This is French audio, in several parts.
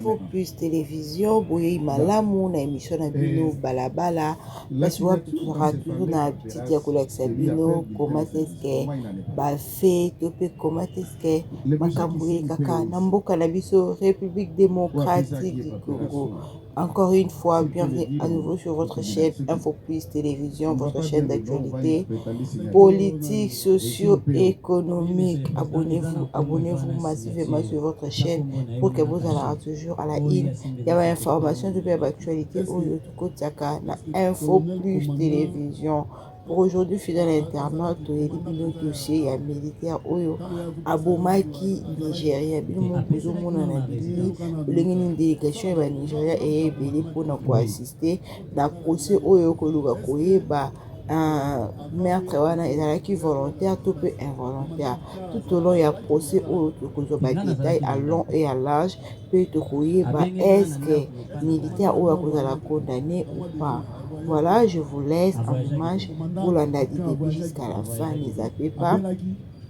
Info Plus Télévision, boye malamu na émission na bino balabala parce wapi tozalaka toujours na petite ya kolakisa bino koma teske bafe to mpe koma teske makambo ekaka na mboka na biso République démocratique du Congo. Encore une fois, bienvenue à nouveau sur votre chaîne Info Plus Télévision, votre chaîne d'actualité politique, socio-économique. Abonnez-vous massivement sur votre chaîne pour que vous allez toujours à la in. Il y a une information de l'actualité au na Info Plus Télévision. Pour aujourd'hui, fidèle internaute, il y a un dossier, il y a un militaire Oyo, Abomaki, Nigeria, une délégation de Nigeria et pour nous assister dans le procès Oyo Koluga Koyeba. Meurtre wana ezalaki volontaire tout peu involontaire tout au long il y a procès où tokozwa détail à long et à large peut tokoyeba est-ce que militaire ou akozala condamné ou pas. Voilà, je vous laisse en image pour l'année début jusqu'à la fin. Ne zappez pas,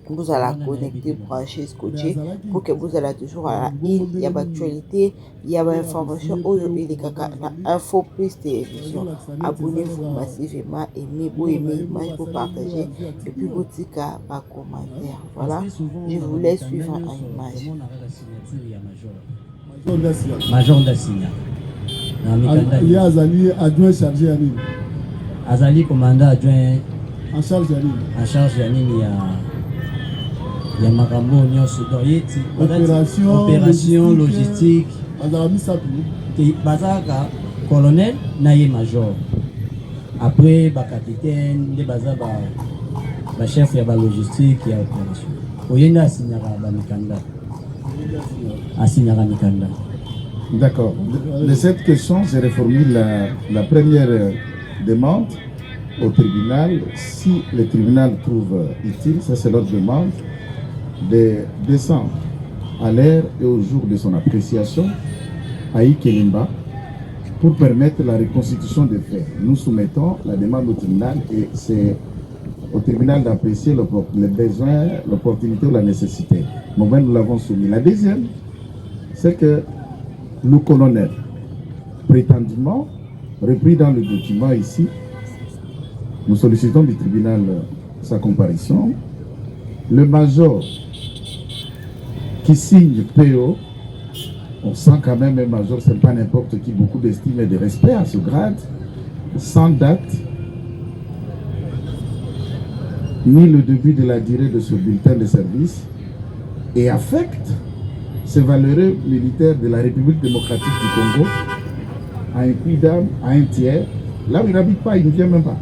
vous allez connecter, brancher, scotcher pour que vous allez toujours à la in. Il y a l'actualité, il y a l'information aujourd'hui les caca Info Plus Télévision. Abonnez-vous massivement, aimez l'image pour partager et puis vous dites par commentaire. Voilà, je vous laisse suivre en image. Major Dassinya. Il y a Azali adjoint chargé à Nîmes. Azali commandant adjoint en charge à Nîmes. En charge à Nîmes, il y a Makambo Nyonso Doyeti. Opération logistique. Azali Sapi. Bazaka colonel naye major. Après ba capitaine de bazaba ba chef ya ba logistique ya opération. Oyenda asinyaka ba mikanda. Asinyaka mikanda. D'accord. De cette question, j'ai reformulé la première demande au tribunal. Si le tribunal trouve utile, ça c'est leur demande, de descendre à l'heure et au jour de son appréciation à Ikelimba pour permettre la reconstitution des faits. Nous soumettons la demande au tribunal et c'est au tribunal d'apprécier les besoins, l'opportunité ou la nécessité. Nous l'avons soumis. La deuxième, c'est que le colonel, prétendument, repris dans le document ici, nous sollicitons du tribunal sa comparution. Le major qui signe PO, on sent quand même un major, ce n'est pas n'importe qui, beaucoup d'estime et de respect à ce grade, sans date, ni le début de la durée de ce bulletin de service, et affecte ces valeureux militaires de la République démocratique du Congo à un puits d'âme, à un tiers. Là où il n'habite pas, il ne vient même pas.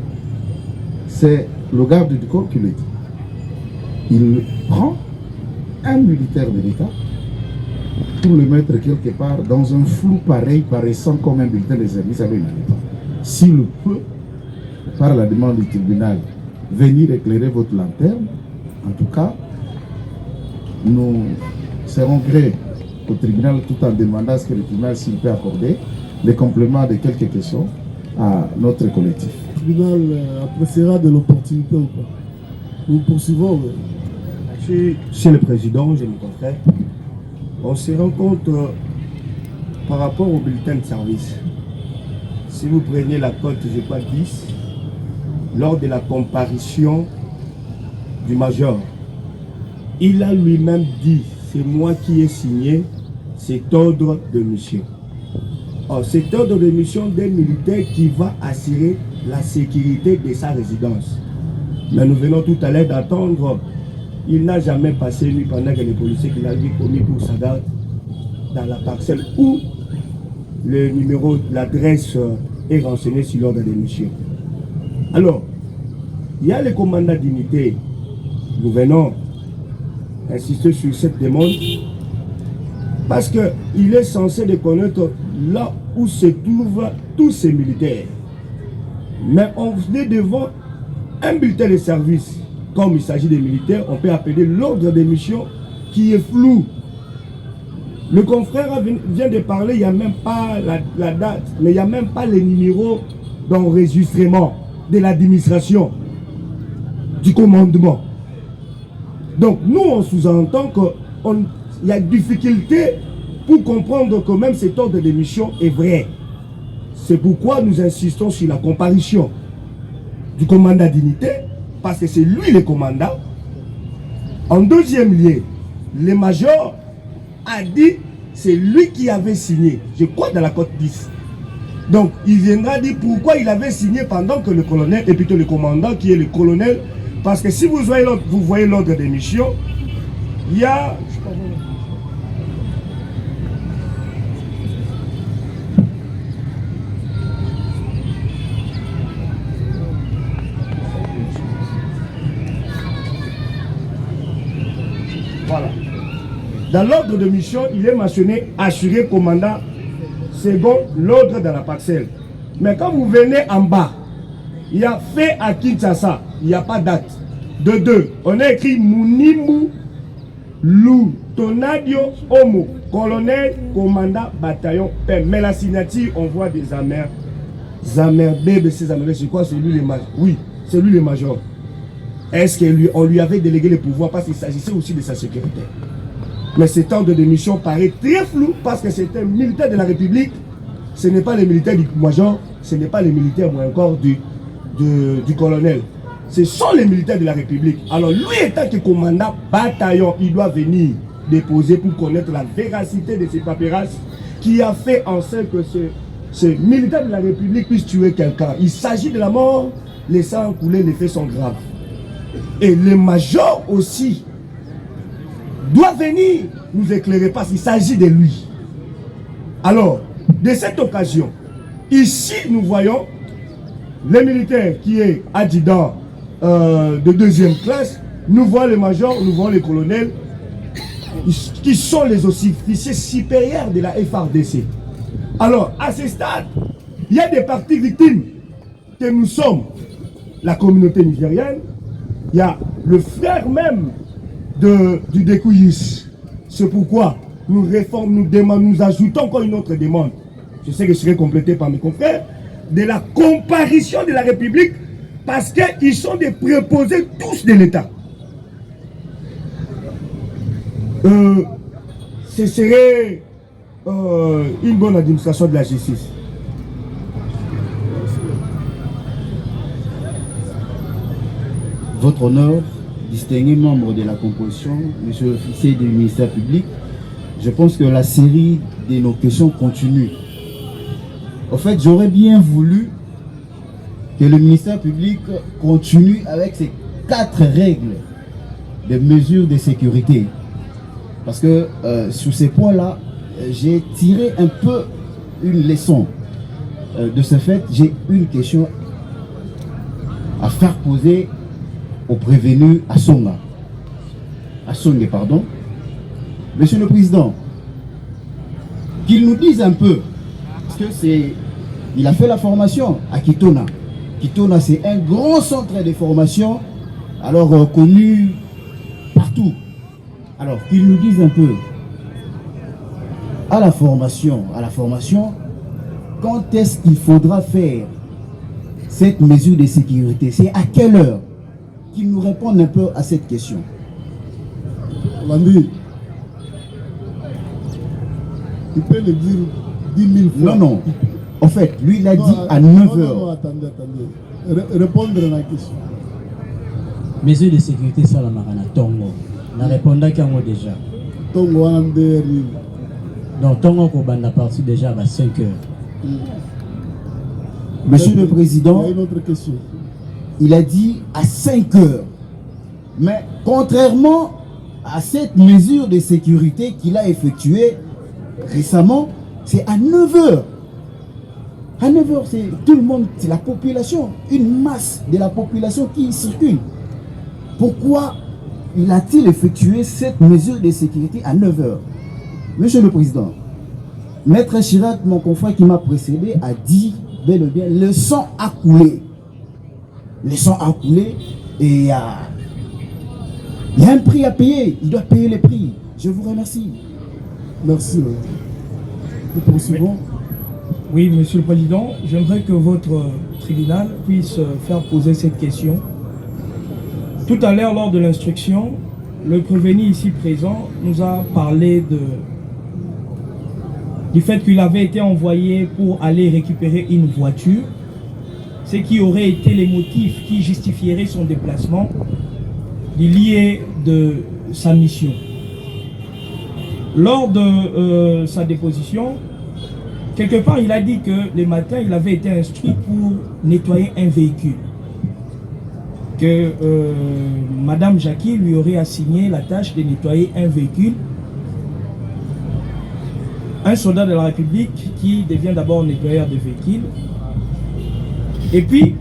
C'est le garde du corps qui le dit. Il prend un militaire de l'État pour le mettre quelque part dans un flou pareil, paraissant comme un bulletin de service avec une année. S'il peut, par la demande du tribunal, venir éclairer votre lanterne, en tout cas, nous serons gré au tribunal tout en demandant à ce que le tribunal s'il peut accorder les compléments de quelques questions à notre collectif. Le tribunal appréciera de l'opportunité ou pas. Nous poursuivons. Chez le président, j'ai mes confrères, on se rend compte par rapport au bulletin de service. Si vous prenez la cote, je crois 10, lors de la comparution du major, il a lui-même dit, c'est moi qui ai signé cet ordre de mission. Or, cet ordre de mission d'un militaire qui va assurer la sécurité de sa résidence. Mais nous venons tout à l'heure d'attendre, il n'a jamais passé nuit pendant que les policiers qu'il a lui commis pour sa garde dans la parcelle où le numéro, l'adresse est renseigné sur l'ordre de mission. Alors, il y a les commandants d'unité. Nous venons insister sur cette demande parce qu'il est censé de connaître là où se trouvent tous ces militaires. Mais on est devant un bulletin de service. Comme il s'agit des militaires, on peut appeler l'ordre de mission qui est flou. Le confrère vient de parler, il n'y a même pas la date, mais il n'y a même pas les numéros d'enregistrement de l'administration, du commandement. Donc nous, on sous-entend qu'il y a difficulté pour comprendre que même cet ordre de mission est vrai. C'est pourquoi nous insistons sur la comparution du commandant d'unité, parce que c'est lui le commandant. En deuxième lieu, le major a dit c'est lui qui avait signé, je crois dans la cote 10. Donc il viendra dire pourquoi il avait signé pendant que le colonel, et plutôt le commandant qui est le colonel, parce que si vous voyez l'ordre de mission, il y a... Voilà. Dans l'ordre de mission, il est mentionné assurer commandant second l'ordre dans la parcelle. Mais quand vous venez en bas, il y a fait à Kinshasa, il n'y a pas date. De deux, on a écrit Munimu Lou Tonadio Homo, colonel, commandant, bataillon, père. Mais la signature, on voit des amers. Zamer, BBC, Zamer, c'est quoi? C'est lui le major. Oui, c'est lui le major. Est-ce qu'on lui avait délégué le pouvoir parce qu'il s'agissait aussi de sa sécurité? Mais cet ordre de mission paraît très flou parce que c'est un militaire de la République. Ce n'est pas le militaire du major, ce n'est pas le militaire ou encore du colonel. Ce sont les militaires de la République. Alors lui étant que commandant bataillon, il doit venir déposer pour connaître la véracité de ces paperasses qui a fait en sorte que ce militaire de la République puisse tuer quelqu'un. Il s'agit de la mort, les sangs coulés, les faits sont graves. Et le major aussi doit venir nous éclairer parce qu'il s'agit de lui. Alors, de cette occasion, ici nous voyons le militaire qui est adjudant de deuxième classe, nous voyons le major, nous voyons les colonels qui sont les officiers supérieurs de la FARDC. Alors, à ce stade, il y a des parties victimes que nous sommes, la communauté nigérienne. Il y a le frère même du Découyis. C'est pourquoi nous réformons, nous demandons, nous ajoutons encore une autre demande. Je sais que je serai complété par mes confrères. De la comparution de la République parce qu'ils sont des préposés tous de l'État. Ce serait une bonne administration de la justice. Votre honneur, distingué membre de la composition, monsieur l'officier du ministère public, je pense que la série de nos questions continue. En fait, j'aurais bien voulu que le ministère public continue avec ces 4 règles de mesures de sécurité. Parce que sur ces points-là, j'ai tiré un peu une leçon. De ce fait, j'ai une question à faire poser au prévenu Assonga. Pardon. Monsieur le Président, qu'il nous dise un peu, parce que il a fait la formation à Kitona. Kitona, c'est un grand centre de formation, alors connu partout. Alors, qu'il nous dise un peu, à la formation, quand est-ce qu'il faudra faire cette mesure de sécurité? C'est à quelle heure? Qu'il nous réponde un peu à cette question. Landry, tu peux le dire 10 000 fois. Non. En fait, lui, il a dit à 9 heures. Non, attendez. Répondre à la question. Mesures de sécurité, ça la marana Tongo. On a répondu à Kango déjà. Tongo, donc, Tongo, on a parti déjà à 5 heures. Monsieur le Président, il y a une autre question. Il a dit à 5 heures. Mais contrairement à cette mesure de sécurité qu'il a effectuée récemment, c'est à 9 heures. À 9 heures, c'est tout le monde, c'est la population, une masse de la population qui circule. Pourquoi a-t-il effectué cette mesure de sécurité à 9 heures? Monsieur le Président, Maître Chirac, mon confrère qui m'a précédé, a dit bel et bien, le sang a coulé. Le sang a coulé et il y a un prix à payer. Il doit payer les prix. Je vous remercie. Merci. Nous poursuivons. Oui, Monsieur le Président, j'aimerais que votre tribunal puisse faire poser cette question. Tout à l'heure, lors de l'instruction, le prévenu ici présent nous a parlé du fait qu'il avait été envoyé pour aller récupérer une voiture, ce qui aurait été les motifs qui justifieraient son déplacement lié de sa mission. Lors de sa déposition, quelque part il a dit que le matin il avait été instruit pour nettoyer un véhicule, que Madame Jackie lui aurait assigné la tâche de nettoyer un véhicule. Un soldat de la République qui devient d'abord nettoyeur de véhicules. Et puis,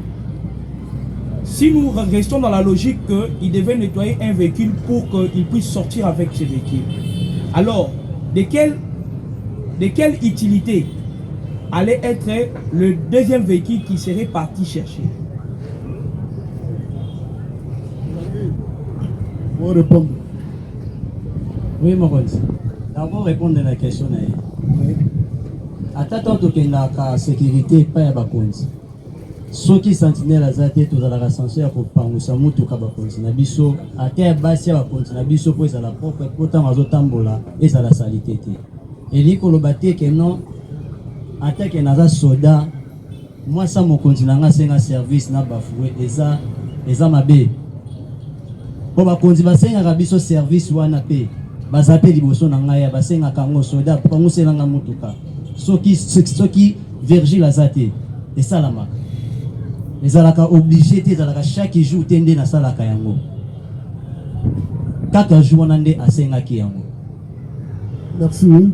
si nous restons dans la logique qu'il devait nettoyer un véhicule pour qu'il puisse sortir avec ce véhicule, alors, de quelle utilité allait être le deuxième véhicule qui serait parti chercher? On répond. Oui, Moronzi. D'abord, répondre à la question. Attends, que la sécurité pas à Bakonzi. Ceux qui sentinelle à Zate, tous à la rascension pour Pangousamou, tout à Bakonzi. Nabiso, à terre basse, à Bakonzi, Nabiso, pour la propre, pourtant, à Zotambola, et à la salité. Et dit que le bâti que non, en tant que naza soda, moi, ça, mon continent, c'est un service, n'a bafoué, et ça, ma bé. Pour Bakonzi, c'est un rabiso service ou un appel. Bazape liboso na ngaya basenga kango soda pango selanga mutuka soki Virgile azate et salama les alaka obligé te alaka chaque jour tende na salaka yango kaka jour nande asenga ki yango. Merci. Oui.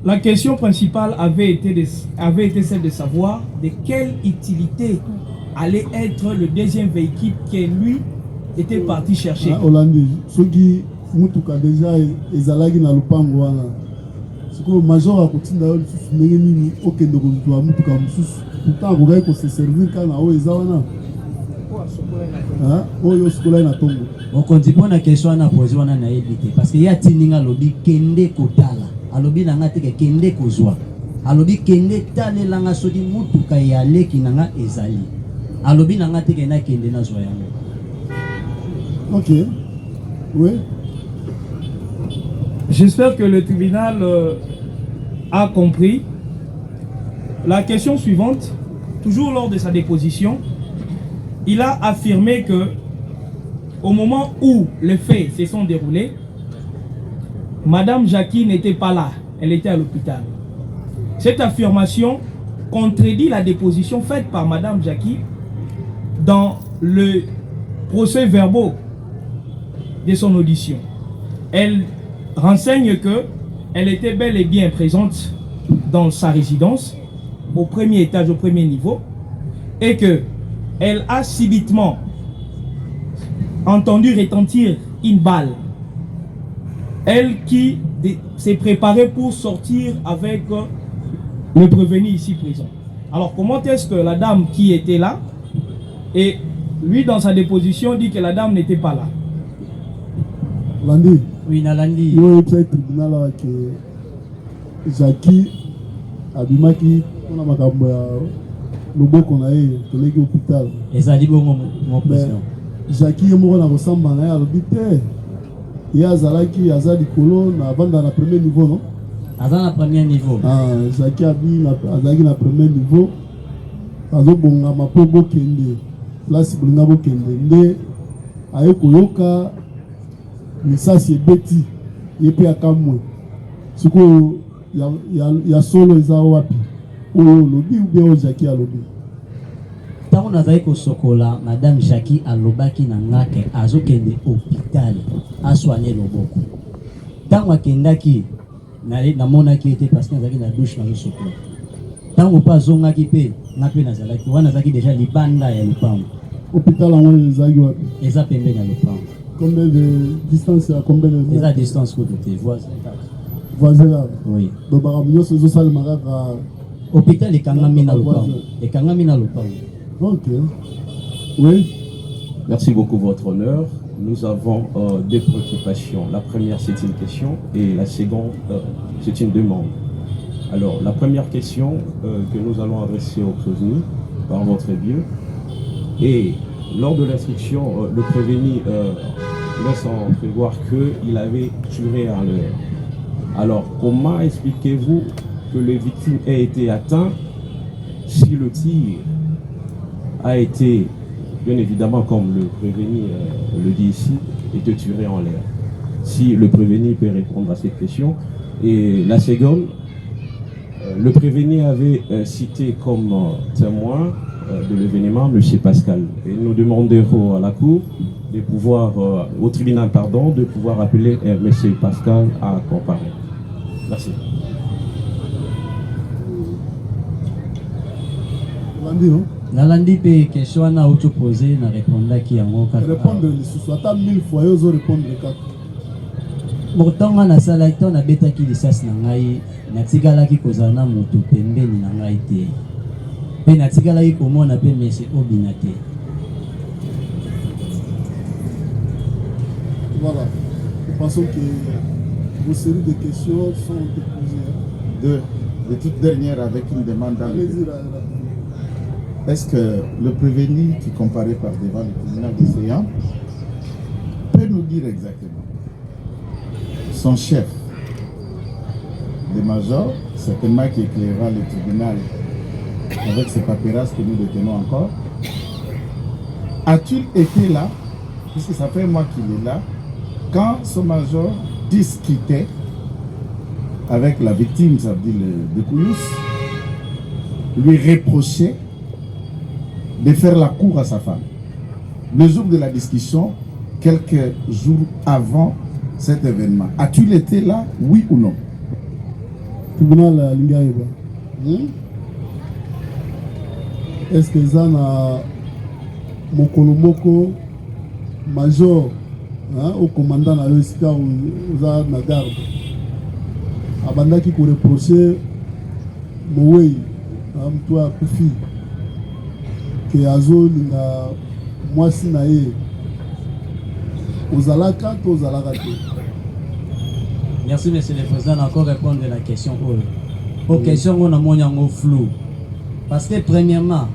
La question principale avait été celle de savoir de quelle utilité allait être le deuxième véhicule que lui était parti chercher. Hollande ceux qui mutuka déjà ezalaki na lupango wana sikoyo major akotinda yo lisusu ndenge nini okende kozwa mutuka mosusu pourtant akokai koseservir kaka na oyo eza wana oyo sokola na ntongo okonzi mpona question wana posé wana nayebi te parce que ye atindinga alobi kende kotala alobi nanga teke kende kozwa alobi kende talelanga soki mutuka ya leki nanga ezali alobi nanga teke nakende nazwa yango. Ok. Oui. J'espère que le tribunal a compris. La question suivante, toujours lors de sa déposition, il a affirmé que au moment où les faits se sont déroulés, Madame Jackie n'était pas là, elle était à l'hôpital. Cette affirmation contredit la déposition faite par Madame Jackie dans le procès verbal de son audition. Elle renseigne que elle était bel et bien présente dans sa résidence, au premier étage, au premier niveau, et que elle a subitement entendu retentir une balle. Elle qui s'est préparée pour sortir avec le prévenu ici présent. Alors comment est-ce que la dame qui était là, et lui dans sa déposition dit que la dame n'était pas là? Landi. Oui, Nalandi. Yo epsa tribunal là que Jackie abimaki on a makambo ya loboko na ye toleki hôpital. Ezali bongo mon président. Jackie ye moko na kosamba na ye alobi te ye azalaki aza likolo na banda na premier niveau non? Aza na premier niveau. Jackie azalaki na premier niveau azobongama mpo bokende place bolinga bokende nde aye koyoka misasi ebeti ye mpe akamwe sikoyo ya solo eza wapi oyo olobi ou bien oyo Jackie alobi. Ntango nazali kosokola Madame Jackie alobaki na nga ke azokende hôpital aswanye loboko. Ntango akendaki namonaki ete parce que nazalaki na douche nazosokola. Ntango mpe azongaki mpe nga mpe nazalaki wana nazalaki deja libanda ya lopango. Hôpital yango ezalaki wapi? Eza pembeni ya lopango. Combien de distance à combien de mètres? La distance que tu vois. Voisin là. Oui. Donc baramio c'est ça le maraka. Hôpital et Kangamina Lopang. Et Kangamina Lopang. Ok. Oui. Merci beaucoup votre honneur. Nous avons deux préoccupations. La première c'est une question et la seconde c'est une demande. Alors la première question que nous allons adresser au prévenu par votre biais et lors de l'instruction, le prévenu laisse entrevoir qu'il avait tiré à l'heure. Alors, comment expliquez-vous que les victimes aient été atteintes si le tir a été, bien évidemment, comme le prévenu le dit ici, été tiré en l'air. Si le prévenu peut répondre à cette question. Et la seconde, le prévenu avait cité comme témoin de l'événement M. Pascal. Et nous demanderons à la Cour de pouvoir, au tribunal, pardon, de pouvoir appeler M. Pascal à comparer. Merci. nalandi pe question wana auto posé na répondaki yango kaka répondre lisusu ata 1000 fois yo ozo répondre kaka motonga nasalaki to nabetaki lisasi na ngai natikalaki kozala na moto pembeni na ngai te mpe natikalaki komona mpe mese obina te. Voilà, nous pensons que vos séries de questions sont déposées. De toute dernière avec une demande dans Allez-y, le... Est-ce que le prévenu qui comparaît par devant le tribunal des séants peut nous dire exactement son chef de major, certainement qui éclairera le tribunal avec ces papyrus que nous détenons encore, a-t-il été là, puisque ça fait un mois qu'il est là, quand ce major discutait avec la victime, ça veut dire le Kouyous, lui reprochait de faire la cour à sa femme. Le jour de la discussion, quelques jours avant cet événement, as-tu été là, oui ou non? Tribunal Lingaïba. Est-ce que ça na Mokolomoko major au commandant na Yoska ou na garde abandaki ko reprocher Mowei mtu akufi ke azo linga mwasi na ye ozalaka to ozalaka te. Merci monsieur le président encore répondre à la question aux questions on a mon flou parce que premièrement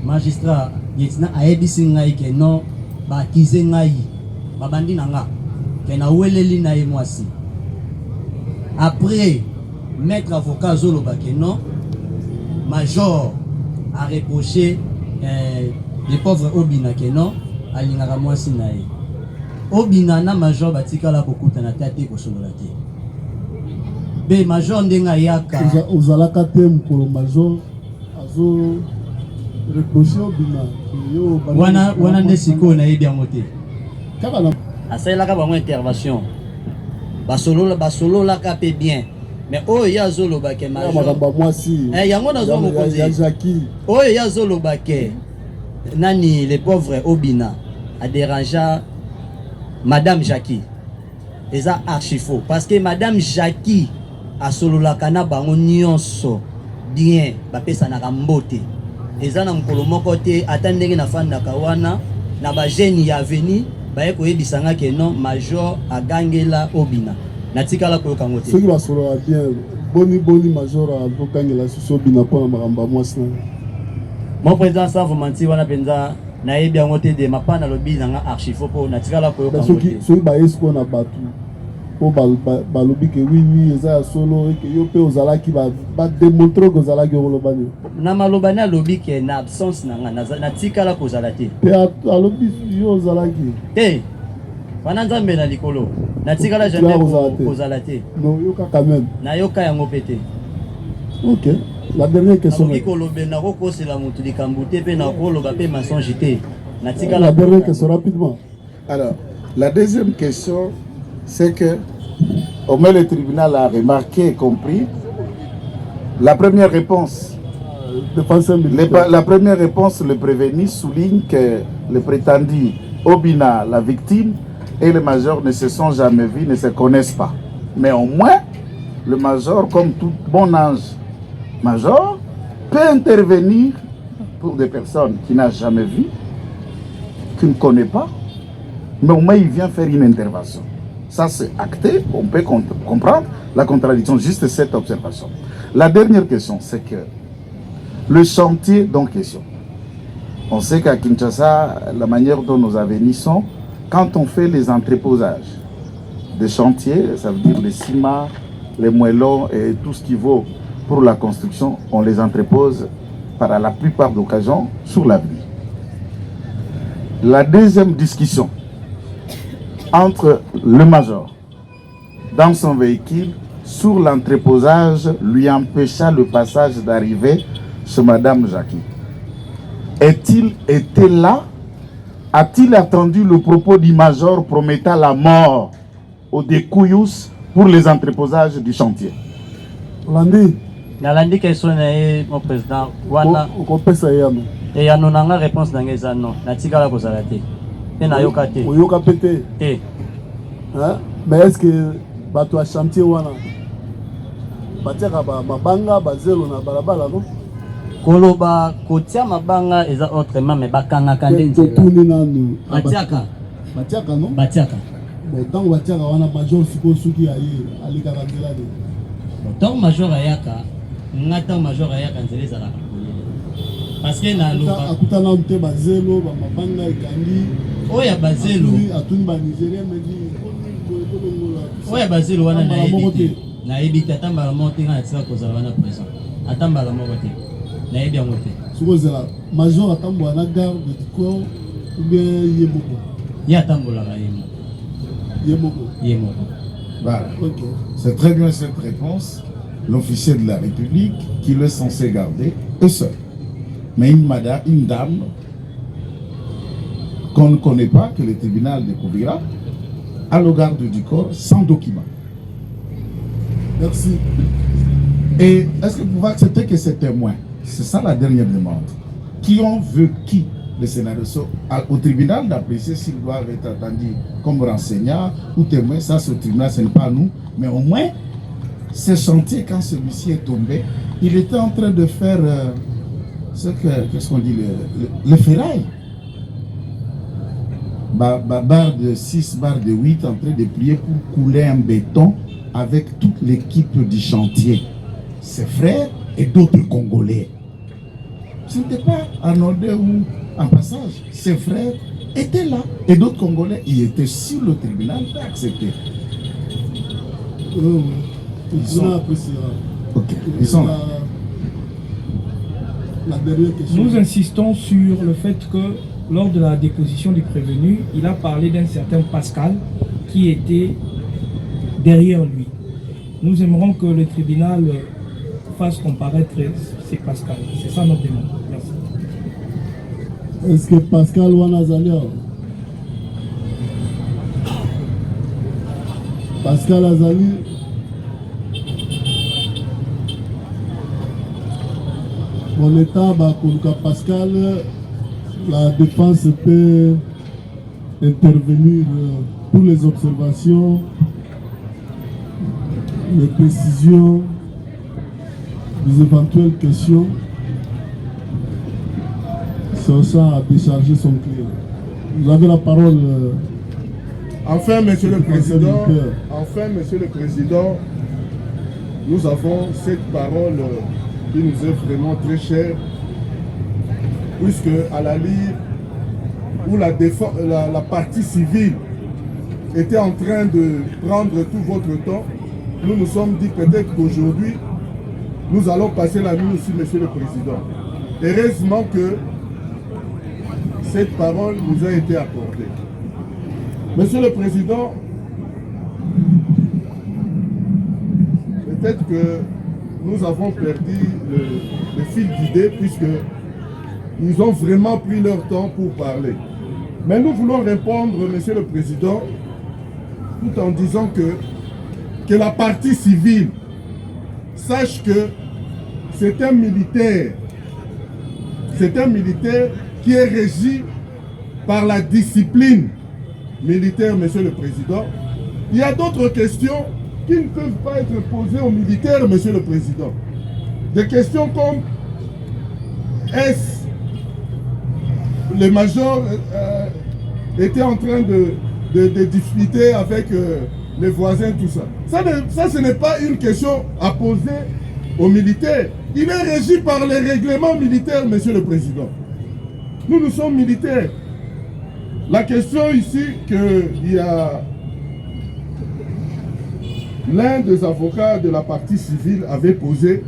magistrat yetina ayebisi ngai ke non ba kize ngai babandi nanga ke na weleli na ye mwasi. Après, maître avocat Zolo Bakeno, major a reproché les pauvres Obina Keno à l'Ingaramoi Sinae. Obina na major Batika la Kokuta na tate Kosololate. B major Ndenga Yaka. Ozalaka te mkolo major azo reproché Obina. Wana nesiko na yebi amote. Kabala. Asailaka ba mo intervention. Basolo la capé bien mais oh ya zolo bake major yango na zo mokonzi oh ya zolo bake nani les pauvres Obina a dérangé madame Jackie eza archi faux parce que madame Jackie a solo la kana bango nyonso bien bapesa na mbote eza na mkolo moko te atandenge na fanda kawana na ba jeune ya veni baye koyebisanga ke non major agangela Obina natikala koyoka ngote soki basolo bien boni major agangela susu Obina pona makamba mwasi na mon président sans vous mentir wana penza na yebi ngote de mapana lobi nanga archifo po natikala koyoka ngote soki bayesko na batu po balobi ke oui eza solo ke yo pe ozalaki ba démontrer que ozalaki olobani na malobani alobi ke na absence nanga natikala kozala te pe alobi yo ozalaki te wana nzambe na likolo natikala jamais kozala te non yo kaka même na yoka yango pete. OK, la dernière question na kolobe na kokosela mutu likambu te pe na koloba pe mensonge te natikala la dernière question rapidement. Alors la deuxième question c'est que au moins le tribunal a remarqué et compris la première réponse. La première réponse, le prévenu souligne que le prétendu Obina, la victime, et le major ne se sont jamais vus, ne se connaissent pas. Mais au moins, le major, comme tout bon ange major, peut intervenir pour des personnes qu'il n'a jamais vues, qu'il ne connaît pas, mais au moins il vient faire une intervention. Ça c'est acté, on peut comprendre la contradiction, juste cette observation. La dernière question, c'est que le chantier dont question. On sait qu'à Kinshasa, la manière dont nos avenirs sont, quand on fait les entreposages de chantiers, ça veut dire les ciments, les moellons et tout ce qui vaut pour la construction, on les entrepose par la plupart d'occasions sur l'avenue. La deuxième discussion entre le major dans son véhicule sur l'entreposage lui empêcha le passage d'arrivée chez Madame Jackie. Est-il été là? A-t-il attendu le propos du major promettant la mort aux Découyous pour les entreposages du chantier? Landi, nalandi question na ye mon président wana okopesa yano. e ya no nanga réponse na ngeza non natikala kozala te te na yoka te Oyoka pete. te Hein? Mais est-ce que bato a chantier wana batiaka mabanga bazelo na balabala non? koloba kotia mabanga eza autrement mais bakangaka nde nzela Totuni nanu. batiaka Batiaka non? batiaka Bon, tant batiaka wana major siko suki aye alikaka nzela de. ntango major ayaka nga ntango major ayaka nzela ezalaka koyele parce que naloba Akutana te bazelo bamabanga ekangi. oyo bazelo Atuni ba Nigeria medi. oyo bazelo wana Atambala moko te. nayebi te atambala moko te nga natika kozala wana présent atambala moko te nayebi yango te Sukozela major atambola na garde du corps ou bien ye moko. ye atambolaka ye moko Ye moko. ye moko. Voilà. Ok. C'est très bien cette réponse. L'officier de la République qui est censé garder est seul. Mais une dame qu'on ne connaît pas, que le tribunal découvrira, a le garde du corps sans document. Merci. Et est-ce que vous pouvez accepter que ces témoins, c'est ça la dernière demande, qui ont vécu le scénario au tribunal d'apprécier s'ils doivent être attendus comme renseignants ou témoins, ça c'est au tribunal, ce n'est pas à nous, mais au moins, ce chantier, quand celui-ci est tombé, il était en train de faire qu'est-ce qu'on dit, le ferraille. Barre de 6, barre de 8, en train de plier pour couler un béton avec toute l'équipe du chantier, ses frères et d'autres Congolais. Ce n'était pas anodin ou en passage. Ses frères étaient là et d'autres Congolais y étaient sur le tribunal pour accepter. Ils sont là. Ok, ils sont là. La dernière question. Nous insistons sur le fait que lors de la déposition du prévenu, il a parlé d'un certain Pascal qui était derrière lui. Nous aimerons que le tribunal fasse comparaître ces Pascal. C'est ça notre demande. Merci. Est-ce que Pascal Wanazalia Pascal Azali mon état, Pascal, la défense peut intervenir pour les observations, les précisions, les éventuelles questions. C'est ça à décharger son client. Vous avez la parole. Enfin, Monsieur le Président, nous avons cette parole qui nous est vraiment très chère, puisque à la ligne où la partie civile était en train de prendre tout votre temps, nous nous sommes dit peut-être qu'aujourd'hui, nous allons passer la nuit aussi, Monsieur le Président. Heureusement que cette parole nous a été accordée. Monsieur le Président, peut-être que nous avons perdu le fil d'idée puisque ils ont vraiment pris leur temps pour parler. Mais nous voulons répondre, Monsieur le Président, tout en disant que la partie civile sache que c'est un militaire qui est régi par la discipline militaire, Monsieur le Président. Il y a d'autres questions qui ne peuvent pas être posées aux militaires, Monsieur le Président. Des questions comme est-ce le major était en train de discuter avec les voisins, tout ça. Ça, ce n'est pas une question à poser aux militaires. Il est régi par les règlements militaires, Monsieur le Président. Nous sommes militaires. La question ici qu'il y a l'un des avocats de la partie civile avait posé,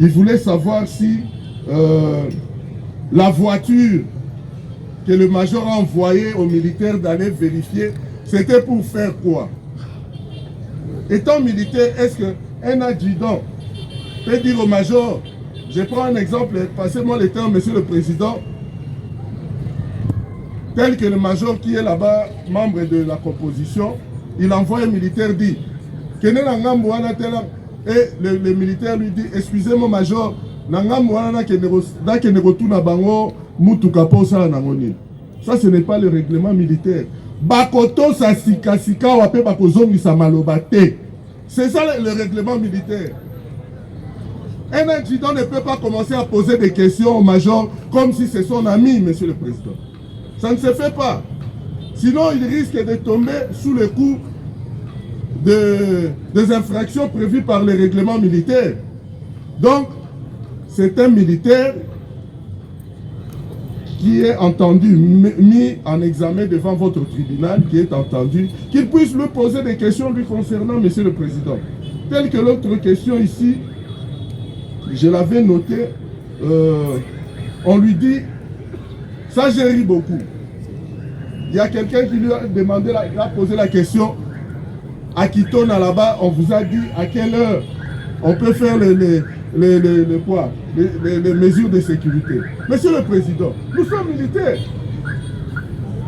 il voulait savoir si la voiture que le major a envoyée aux militaires d'aller vérifier, c'était pour faire quoi? Étant militaire, est-ce qu'un adjudant peut dire au major, je prends un exemple, passez-moi le temps, monsieur le président, tel que le major qui est là-bas, membre de la composition, il envoie un militaire, dit, et le militaire lui dit, excusez-moi major, ça ce n'est pas le règlement militaire. Bakoto sa sika sika wape bakozongi sa malobate. C'est ça le règlement militaire. Un adjudant ne peut pas commencer à poser des questions au major comme si c'est son ami, monsieur le président. Ça ne se fait pas. Sinon, il risque de tomber sous le coup des infractions prévues par les règlements militaires. Donc, c'est un militaire qui est entendu, mis en examen devant votre tribunal, qui est entendu, qu'il puisse lui poser des questions lui concernant, monsieur le président. Telle que l'autre question ici, je l'avais noté, on lui dit, ça j'ai ri beaucoup. Il y a quelqu'un qui lui a demandé, il a posé la question, à Kitona là-bas, on vous a dit à quelle heure on peut faire les mesures de sécurité. Monsieur le Président, nous sommes militaires.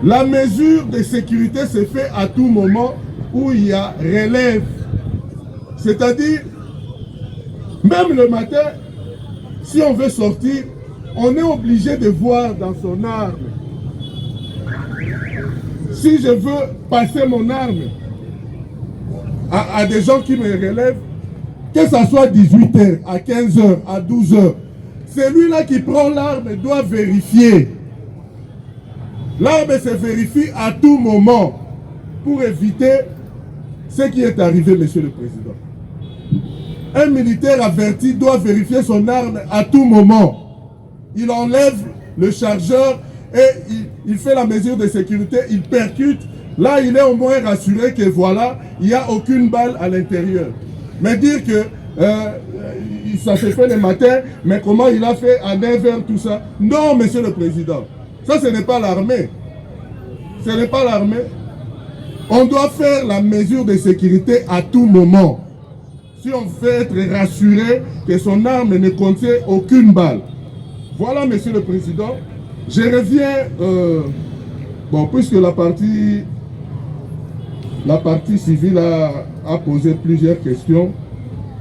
La mesure de sécurité se fait à tout moment où il y a relève. C'est-à-dire, même le matin, si on veut sortir, on est obligé de voir dans son arme. Si je veux passer mon arme à des gens qui me relèvent, que ça soit 18h, à 15h, à 12h, celui-là qui prend l'arme doit vérifier. L'arme se vérifie à tout moment pour éviter ce qui est arrivé, monsieur le Président. Un militaire averti doit vérifier son arme à tout moment. Il enlève le chargeur et il fait la mesure de sécurité, il percute. Là, il est au moins rassuré que voilà, il n'y a aucune balle à l'intérieur. Mais dire que ça s'est fait le matin, mais comment il a fait à 9h, tout ça? Non, monsieur le Président. Ça, ce n'est pas l'armée. Ce n'est pas l'armée. On doit faire la mesure de sécurité à tout moment. Si on veut être rassuré que son arme ne contient aucune balle. Voilà, monsieur le Président. Je reviens, bon, puisque la partie civile a posé plusieurs questions.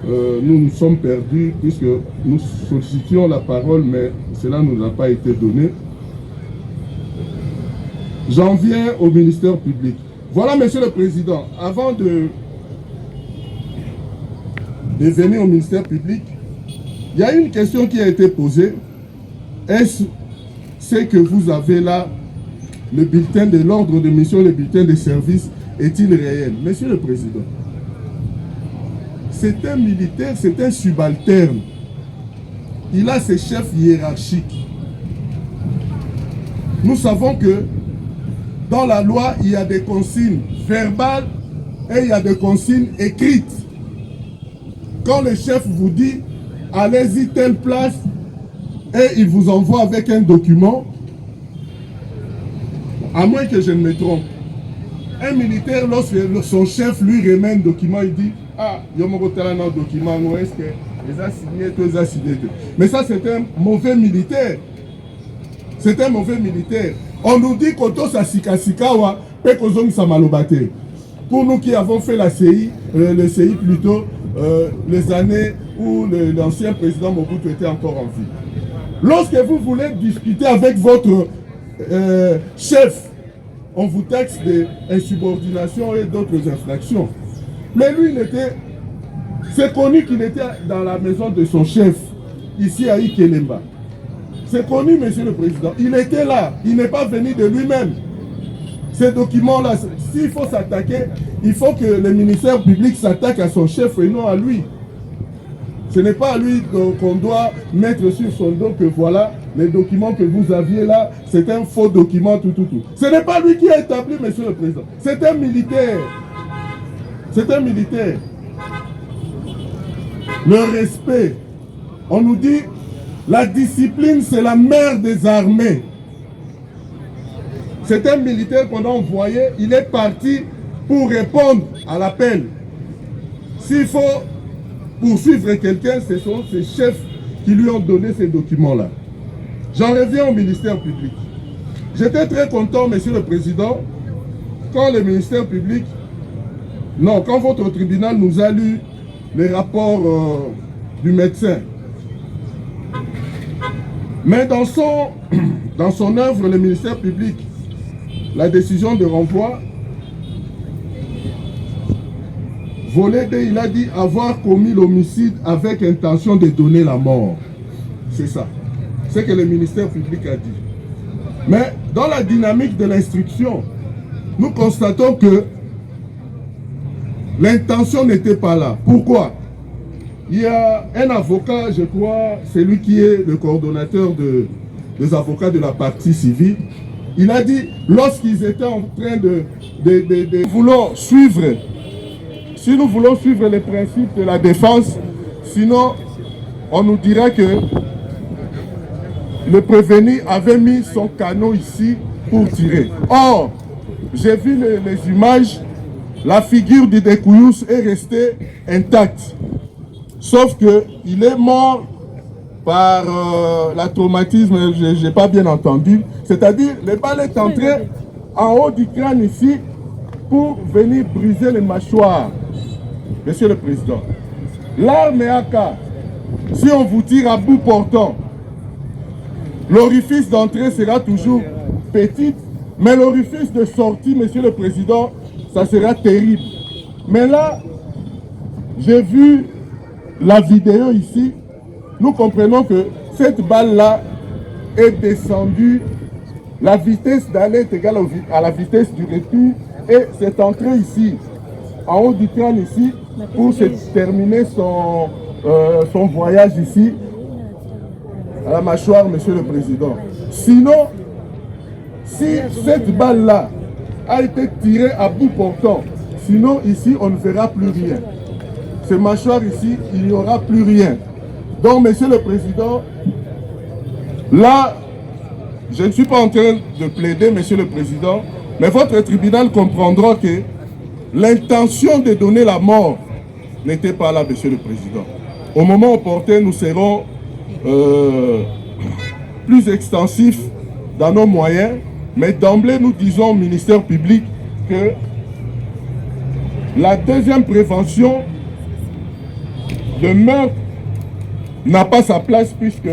Nous nous sommes perdus puisque nous sollicitions la parole, mais cela ne nous a pas été donné. J'en viens au ministère public. Voilà, monsieur le Président, avant de venir au ministère public, il y a une question qui a été posée. Est-ce que vous avez là, le bulletin de l'ordre de mission, le bulletin de service, est-il réel? Monsieur le Président, c'est un militaire, c'est un subalterne. Il a ses chefs hiérarchiques. Nous savons que dans la loi, il y a des consignes verbales et il y a des consignes écrites. Quand le chef vous dit, allez-y telle place, et il vous envoie avec un document, à moins que je ne me trompe, un militaire, lorsque son chef lui remet un document, il dit, ah, il y a un document, est-ce que les a signé, tous les a signé. Mais ça, c'est un mauvais militaire. C'est un mauvais militaire. On nous dit qu'Oto Sasika-Sikawa, Pekozong Samalobate. Pour nous qui avons fait la CI, le CI plutôt, les années où l'ancien président Mobutu était encore en vie. Lorsque vous voulez discuter avec votre chef, on vous taxe d'insubordination et d'autres infractions. Mais lui, c'est connu qu'il était dans la maison de son chef, ici à Ikelemba. C'est connu, monsieur le Président. Il était là, il n'est pas venu de lui-même. Ces documents-là, s'il faut s'attaquer, il faut que le ministère public s'attaque à son chef et non à lui. Ce n'est pas à lui qu'on doit mettre sur son dos que voilà, les documents que vous aviez là, c'est un faux document, tout. Ce n'est pas lui qui a établi, monsieur le Président. C'est un militaire. C'est un militaire. Le respect. On nous dit la discipline, c'est la mère des armées. C'est un militaire qu'on a envoyé, il est parti pour répondre à l'appel. S'il faut poursuivre quelqu'un, ce sont ses chefs qui lui ont donné ces documents-là. J'en reviens au ministère public. J'étais très content, Monsieur le Président, quand le ministère public, quand votre tribunal nous a lu les rapports du médecin. Mais dans son œuvre, le ministère public, la décision de renvoi, volet B, il a dit avoir commis l'homicide avec intention de donner la mort. C'est ça. C'est ce que le ministère public a dit. Mais dans la dynamique de l'instruction, nous constatons que l'intention n'était pas là. Pourquoi? Il y a un avocat, je crois, c'est lui qui est le coordonnateur des avocats de la partie civile. Il a dit, lorsqu'ils étaient en train si nous voulons suivre les principes de la défense, sinon on nous dira que le prévenu avait mis son canot ici pour tirer. Or, j'ai vu les images, la figure du Dekouillous est restée intacte. Sauf qu'il est mort par la traumatisme, je n'ai pas bien entendu. C'est-à-dire, le bal est entré en haut du crâne ici pour venir briser les mâchoires. Monsieur le Président, l'arme AK, si on vous tire à bout portant, l'orifice d'entrée sera toujours petit, mais l'orifice de sortie, Monsieur le Président, ça sera terrible. Mais là, j'ai vu la vidéo ici, nous comprenons que cette balle-là est descendue, la vitesse d'aller est égale à la vitesse du retour, et c'est entré ici, en haut du crâne ici, pour se terminer son voyage ici, à la mâchoire, Monsieur le Président. Sinon, si cette balle-là a été tirée à bout portant, sinon ici, on ne verra plus rien. Ces mâchoires ici, il n'y aura plus rien. Donc, Monsieur le Président, là, je ne suis pas en train de plaider, Monsieur le Président, mais votre tribunal comprendra que l'intention de donner la mort n'était pas là, Monsieur le Président. Au moment opportun, nous serons plus extensifs dans nos moyens, mais d'emblée, nous disons au ministère public que la deuxième prévention de meurtre n'a pas sa place puisque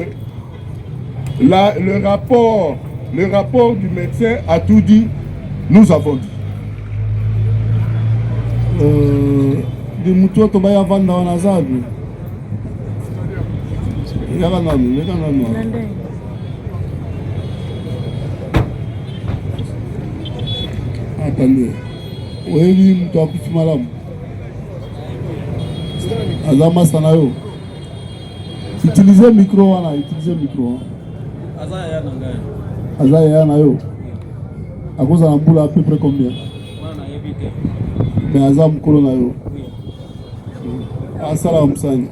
le rapport du médecin a tout dit, nous avons dit. De mutu to baya vanda wana zabi yaka nami attendez oyebi mutu akufi malamu aza masa na yo utiliser micro wana aza ya na yo akozala mbula à peu près combien mais aza mukolo na yo asala musani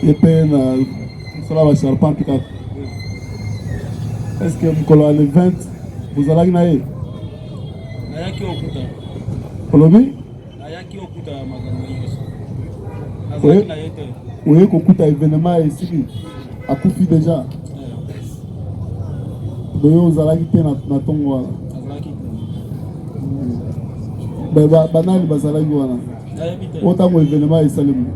epe na musala ba charpente kaka est-ce que mukolo le 20 vous allez na ye ayaki okuta kolobi ayaki okuta makambo yoso azaki na yete oye kokuta événement esili akufi déjà boyo ozalaki te na tongo wana banani bazalaki wana otango événement esalemi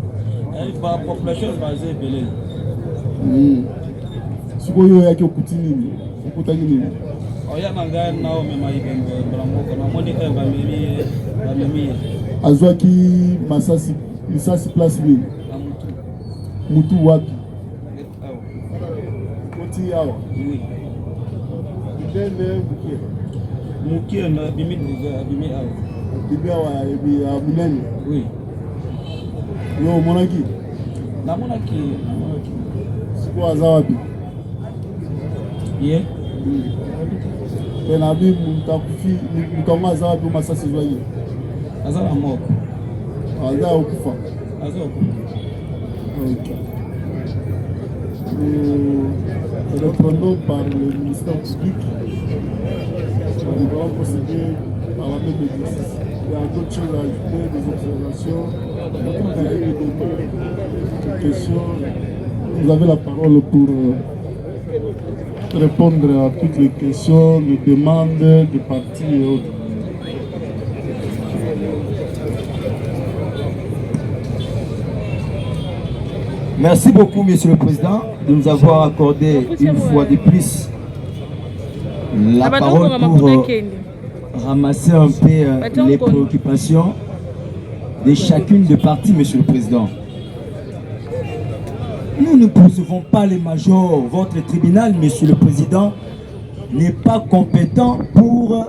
sikoyo oyaki okuti nini okutaki nini azwaki masasi place nini mutu wapi oti awa ndene mukie na bimi awa bimi awa ya munene yo monaki siko aza wapi ye pena bi mutakufi mutanga aza wapi masasi zwaki aza na moko aza okufa Ok. Nous répondons par le ministère public. Nous allons procéder à la même exercice. Il y a d'autres choses à ajouter, des observations, des questions. Vous avez la parole pour répondre à toutes les questions, les demandes des partis et autres. Merci beaucoup, Monsieur le Président, de nous avoir accordé une fois de plus la parole pour ramasser un peu les préoccupations de chacune des parties, Monsieur le Président. Nous ne poursuivons pas les majors. Votre tribunal, Monsieur le Président, n'est pas compétent pour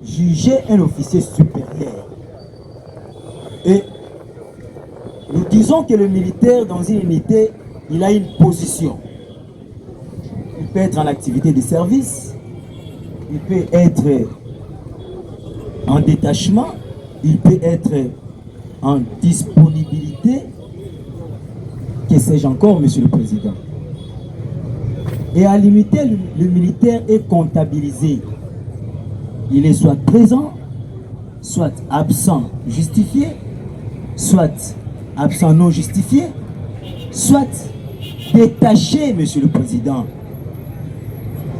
juger un officier supérieur. Et nous disons que le militaire, dans une unité, il a une position. Il peut être en activité de service, il peut être en détachement, il peut être en disponibilité, que sais-je encore, Monsieur le Président. Et à limiter, le militaire est comptabilisé. Il est soit présent, soit absent justifié, soit absent non justifié, soit détaché, Monsieur le Président.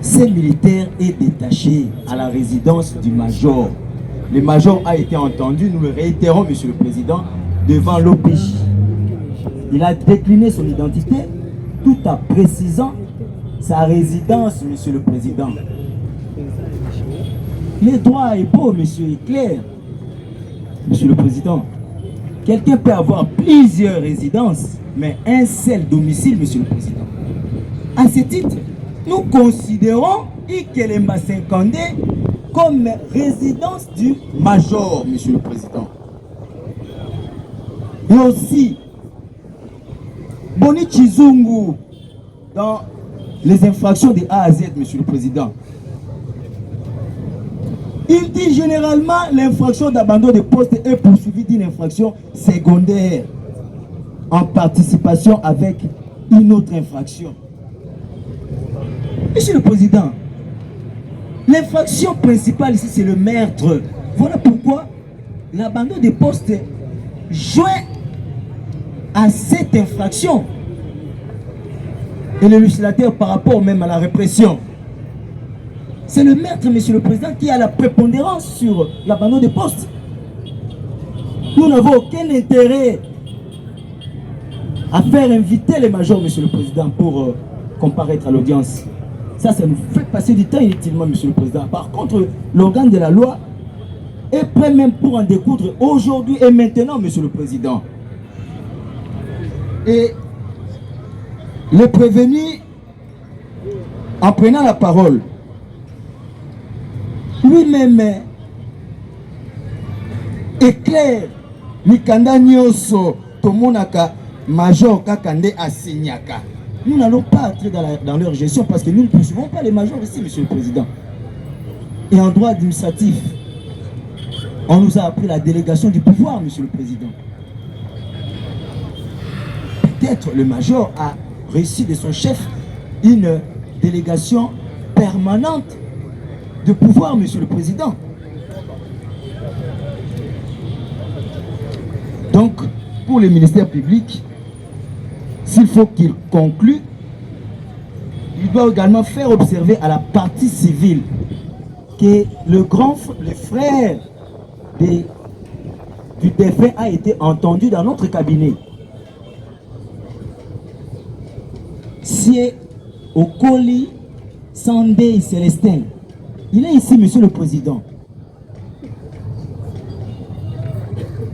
Ce militaire est détaché à la résidence du major. Le major a été entendu, nous le réitérons, Monsieur le Président, devant l'OPJ. Il a décliné son identité tout en précisant sa résidence, Monsieur le Président. Le droit est beau, Monsieur, est clair. Monsieur le Président, quelqu'un peut avoir plusieurs résidences, mais un seul domicile, Monsieur le Président. À ce titre, nous considérons Ikelemba 52 comme résidence du major, Monsieur le Président. Et aussi, Boni Chizungu, dans les infractions de A à Z, Monsieur le Président. Il dit généralement l'infraction d'abandon de poste est poursuivie d'une infraction secondaire en participation avec une autre infraction. Monsieur le Président, l'infraction principale ici c'est le meurtre. Voilà pourquoi l'abandon de poste joint à cette infraction. Et le législateur par rapport même à la répression. C'est le maître, Monsieur le Président, qui a la prépondérance sur l'abandon de poste. Nous n'avons aucun intérêt à faire inviter les majors, Monsieur le Président, pour comparaître à l'audience. Ça nous fait passer du temps inutilement, Monsieur le Président. Par contre, l'organe de la loi est prêt même pour en découdre aujourd'hui et maintenant, Monsieur le Président. Et le prévenu, en prenant la parole, lui-même éclaire Mikanda Nyoso Tomonaka Major Kakande Asignaka. Nous n'allons pas entrer dans leur gestion parce que nous ne poursuivons pas les majors ici, Monsieur le Président. Et en droit administratif, on nous a appris la délégation du pouvoir, Monsieur le Président. Peut-être le major a reçu de son chef une délégation permanente de pouvoir, Monsieur le Président. Donc, pour le ministère public, s'il faut qu'il conclue, il doit également faire observer à la partie civile que le frère du défunt a été entendu dans notre cabinet. C'est au colis Sandé Célestin. Il est ici, Monsieur le Président.